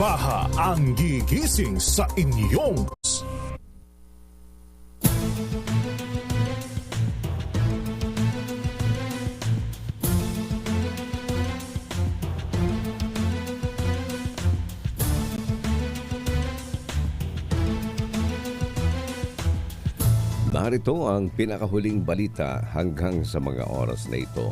Baha ang gigising sa inyong Narito ang pinakahuling balita hanggang sa mga oras na ito.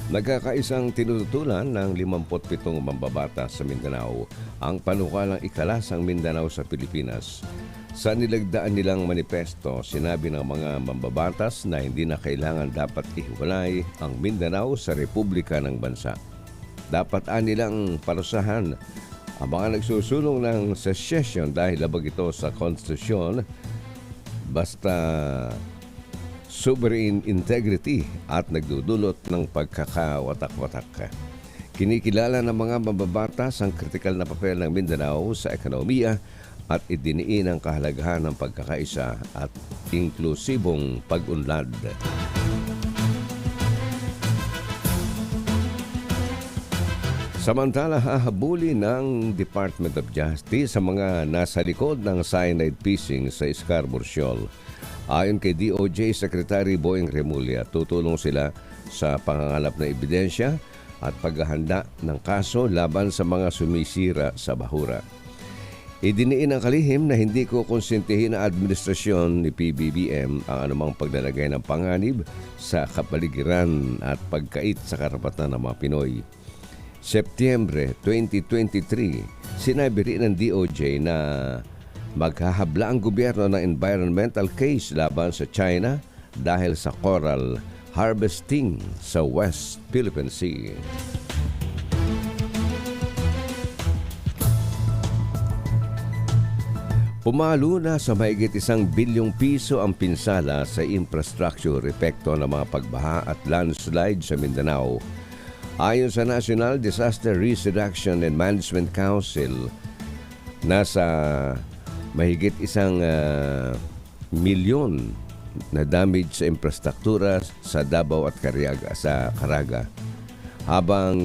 Nagkakaisang tinututulan ng 57 mambabatas sa Mindanao ang panukalang ikalasang Mindanao sa Pilipinas. Sa nilagdaan nilang manifesto, sinabi ng mga mambabatas na hindi na kailangan dapat ihiwalay ang Mindanao sa Republika ng bansa. Dapat nilang parusahan ang mga nagsusulong ng secession dahil labag ito sa konstitusyon, basta sovereign integrity at nagdudulot ng pagkakawatak-watak. Kinikilala ng mga mambabatas ang kritikal na papel ng Mindanao sa ekonomiya at idiniin ang kahalagahan ng pagkakaisa at inklusibong pag-unlad. Samantala, hahabulin ng Department of Justice sa mga nasa likod ng cyanide fishing sa Scarborough Shoal. Ayon kay DOJ Secretary Boying Remulla, tutulong sila sa pangangalap na ebidensya at paghahanda ng kaso laban sa mga sumisira sa bahura. Idiniin ng kalihim na hindi ko konsintihin ng administrasyon ni PBBM ang anumang paglalagay ng panganib sa kapaligiran at pagkait sa karapatan ng mga Pinoy. Setyembre 2023, sinabi rin ng DOJ na maghahabla ang gobyerno ng environmental case laban sa China dahil sa coral harvesting sa West Philippine Sea. Pumalo na sa mahigit 1 bilyong piso ang pinsala sa infrastructure epekto ng mga pagbaha at landslide sa Mindanao. Ayon sa National Disaster Risk Reduction and Management Council, nasa mahigit 1 milyon na damage sa infrastruktura sa Davao at Caraga, habang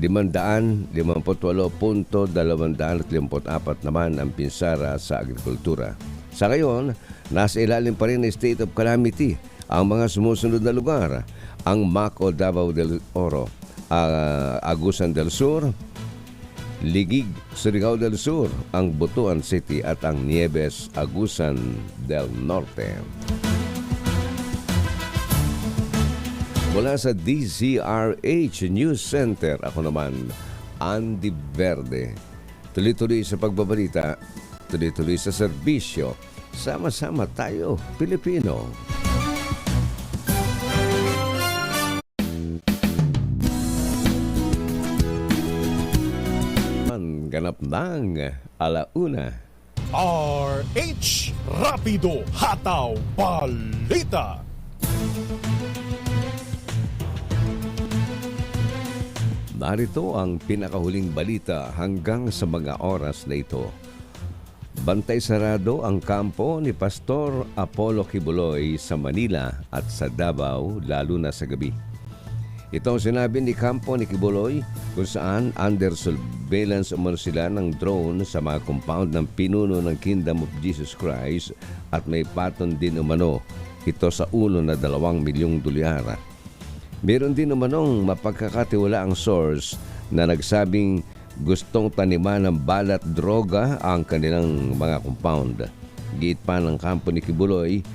558.254 naman ang pinsara sa agrikultura. Sa ngayon, nasa ilalim pa rin ng state of calamity ang mga sumusunod na lugar: ang Maco, Davao del Oro, Agusan del Sur, Ligig, Surigao del Sur, ang Butuan City at ang Nieves, Agusan del Norte. Mula sa DZRH News Center, ako naman, Andy Verde. Tuloy-tuloy sa pagbabalita, tuloy-tuloy sa serbisyo. Sama-sama tayo, Pilipino. Ganap ng alauna. RH Rapido Hataw Balita. Narito ang pinakahuling balita hanggang sa mga oras na ito. Bantay sarado ang kampo ni Pastor Apollo Kibuloy sa Manila at sa Davao, lalo na sa gabi. Ito ang sinabi ni kampo ni Kibuloy kung saan under surveillance umano sila ng drone sa mga compound ng pinuno ng Kingdom of Jesus Christ at may paton din umano ito sa ulo na 2 milyong dolyar. Meron din umanong mapagkakatiwala ang source na nagsabing gustong taniman ng balat droga ang kanilang mga compound. Giit pa ng kampo ni Kibuloy,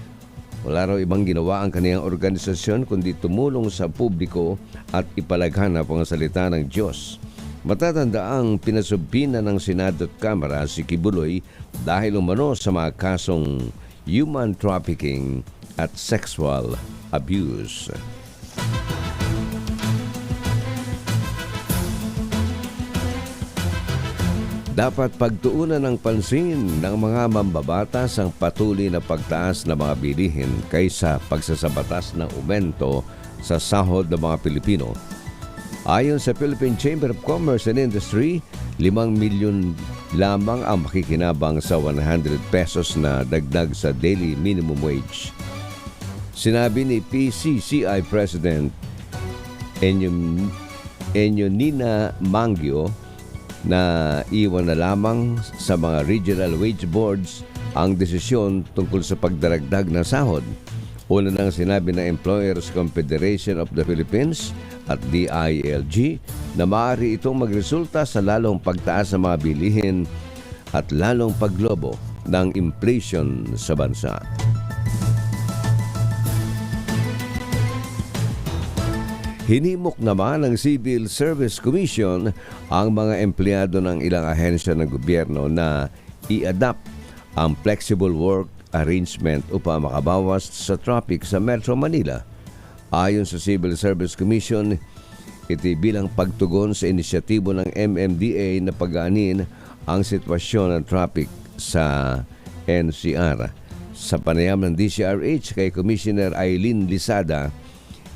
wala raw ibang ginawa ang kaniyang organisasyon kundi tumulong sa publiko at ipalaghanap ang salita ng Diyos. Matatanda ang pinasubpina ng Senado at Kamara si Kibuloy dahil umano sa mga kasong human trafficking at sexual abuse. Dapat pagtuunan ng pansin ng mga mambabatas ang patuloy na pagtaas ng mga bilihin kaysa pagsasabatas ng aumento sa sahod ng mga Pilipino. Ayon sa Philippine Chamber of Commerce and Industry, 5 milyon lamang ang makikinabang sa 100 pesos na dagdag sa daily minimum wage. Sinabi ni PCCI President Enyonina Mangio na iwan na lamang sa mga regional wage boards ang desisyon tungkol sa pagdaragdag ng sahod. Una nang sinabi ng Employers Confederation of the Philippines at DILG na maaari itong magresulta sa lalong pagtaas ng mga bilihin at lalong paglobo ng inflation sa bansa. Hinimok naman ng Civil Service Commission ang mga empleyado ng ilang ahensya ng gobyerno na i-adapt ang flexible work arrangement upang makabawas sa traffic sa Metro Manila. Ayon sa Civil Service Commission, ito bilang pagtugon sa inisyatibo ng MMDA na pagaanin ang sitwasyon ng traffic sa NCR. Sa panayam ng DCRH kay Commissioner Eileen Lisada,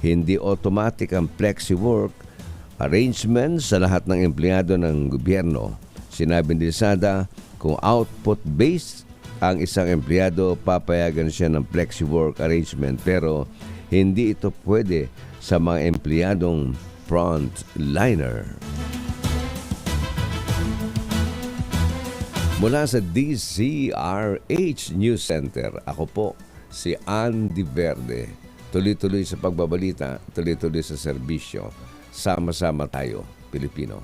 hindi automatic ang flexi-work arrangement sa lahat ng empleyado ng gobyerno. Sinabi ni Lisada, kung output-based ang isang empleyado, papayagan siya ng flexi-work arrangement, pero hindi ito pwede sa mga empleyadong frontliner. Mula sa DCRH News Center, ako po si Andy Verde. Tuloy-tuloy sa pagbabalita, tuloy-tuloy sa serbisyo. Sama-sama tayo, Pilipino.